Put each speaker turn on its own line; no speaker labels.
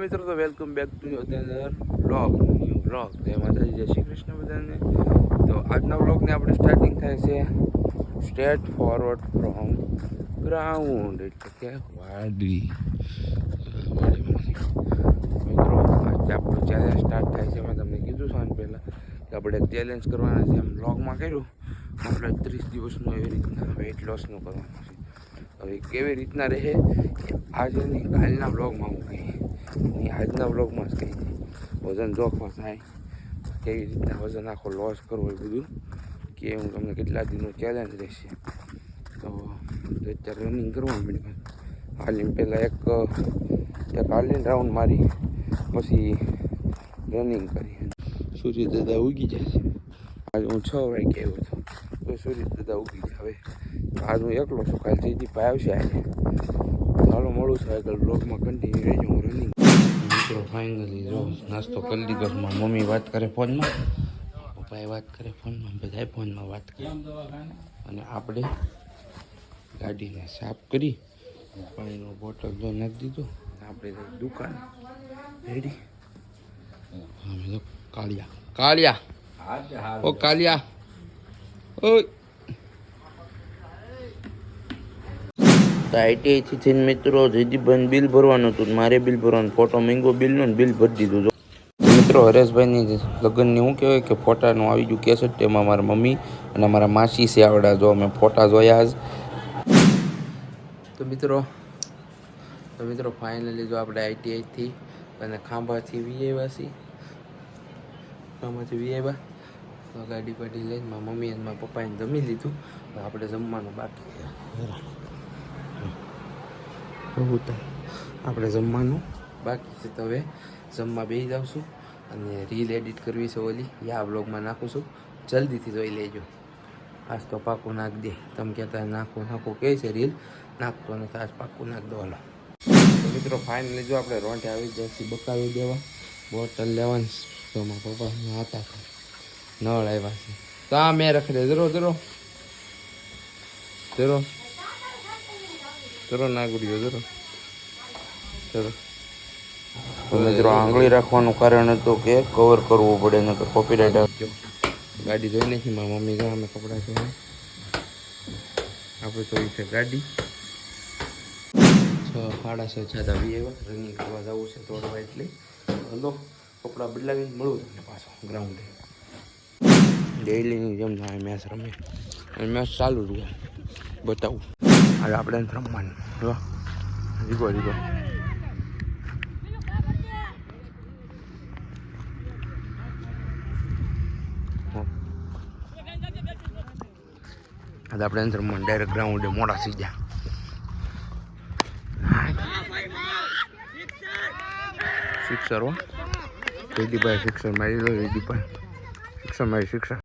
મિત્રો, તો welcome back to other vlog. જય માતાજી, જય શ્રી કૃષ્ણ બધાને. તો આજના વ્લોગને આપણે સ્ટાર્ટિંગ થાય છે સ્ટ્રેટ ફોરવર્ડ ફ્રોમ ગ્રાઉન્ડ, એટલે કે વાડી. મિત્રો, આજે આપણું ચેલેન્જ સ્ટાર્ટ થાય છે. મેં તમને કીધું સાંજ પહેલાં કે આપણે ચેલેન્જ કરવાના છે. એમ વ્લોગમાં કર્યું આપણે 30 દિવસનું એવી રીતના વેઇટ લોસનું કરવાનું છે. હવે કેવી રીતના રહે આજની કાલના વ્લોગમાં હું કહી, આજના વ્લોગમાં જ કહી વજન જોખવા થાય, કેવી રીતના વજન આખો લોસ કરવો એ બધું કે હું તમને કેટલા દિનનો ચેલેન્જ રહેશે. તો અત્યારે રનિંગ કરવાનું પડે. હાલીને પહેલાં એક હાલીને રાઉન્ડ મારી પછી રનિંગ કરી. સૂર્ય દાદા ઉગી જાય છે. આજે હું 6 વાગે આવ્યો હતો તો સૂર્ય દાદા ઉગી જાય. હવે આજ હું એકલો છું, કાલે જયદીપભાઈ આવશે. આજે ચાલો મળું છું આગળ બ્લોગમાં કન્ટિન્યુ રહેજો. હું રનિંગ મિત્રો ફાઇનલી જો નાસ્તો કરી લીધો. મમ્મી વાત કરે ફોનમાં, પપ્પાએ વાત કરે ફોનમાં, બધાએ ફોનમાં વાત કરે. અને આપણે ગાડીને સાફ કરી પાણીનો બોટલ જો નાખી દીધો. આપણે દુકાન રેડી. અમે તો કાળિયા ઓ કાળિયા ઓય આઈટીઆઈથી થઈને મિત્રો જયદીપભાઈને બિલ ભરવાનું હતું. મારે બિલ ભરવાનું, ફોટો માંગ્યો બિલનું ને બિલ ભરી દીધું. મિત્રો હરેશભાઈની લગ્નની શું કહેવાય કે ફોટાનું આવી ગયું કેસેટ. તેમાં મારા મમ્મી અને મારા માસી છે આવડા. જો અમે ફોટા જોયા જ. તો મિત્રો ફાઇનલી જો આપણે આઈટીઆઈથી અને ખાંભાથી વીઆઈવાસી તો ગાડી પાડી લઈને મારા મમ્મી અને મારા પપ્પાએ જમી લીધું. આપણે જમવાનું બાકી છે. આપણે જમવાનું બાકી છે. તો હવે જમવા બેસી જાવશું અને રીલ એડિટ કરવી છે ઓલી, યા બ્લોગમાં નાખું છું. જલ્દીથી જોઈ લેજો. આજ તો પાકું નાખ દે. તમે કહેતા નાખું કહે છે રીલ નાખતો નથી, આજ પાકું નાખ દો. હાલો તો મિત્રો ફાઇનલી જો આપણે રોંઢે આવી જઈશું બકાવી દેવા, બોટલ લેવાની. તો મારા પપ્પા હતા નળ આવ્યા છે. તો આ મેં રખડે જરો નાગુડીઓ જરો. તો મિત્રો આંગળી રાખવાનું કારણ હતું કે કવર કરવું પડે, નકર કોપીરાઇટ આપજો. ગાડી જોઈ નથી મારા મમ્મી ગયા, અમે કપડાં છે આપણે તો છે ગાડી. 6:30 છાતા બી આવ્યા. રનિંગ કરવા જવું છે દોડવા, એટલે હલો કપડાં બદલાવીને મળું તમને પાછો ગ્રાઉન્ડે. ડેઈલીની જેમ થાય મેચ રમે અને મેચ ચાલુ જ હોય. બતાવું આજે આપણે રમવાનું. જીગો આજે આપણે રમવાનું ડાયરેક્ટ ગ્રાઉન્ડે મોડા થઈ ગયા. સિક્સર હો જયદીપભાઈ સિક્સર મારી દો. જયદીપભાઈ સિક્સર મારી સિક્સર.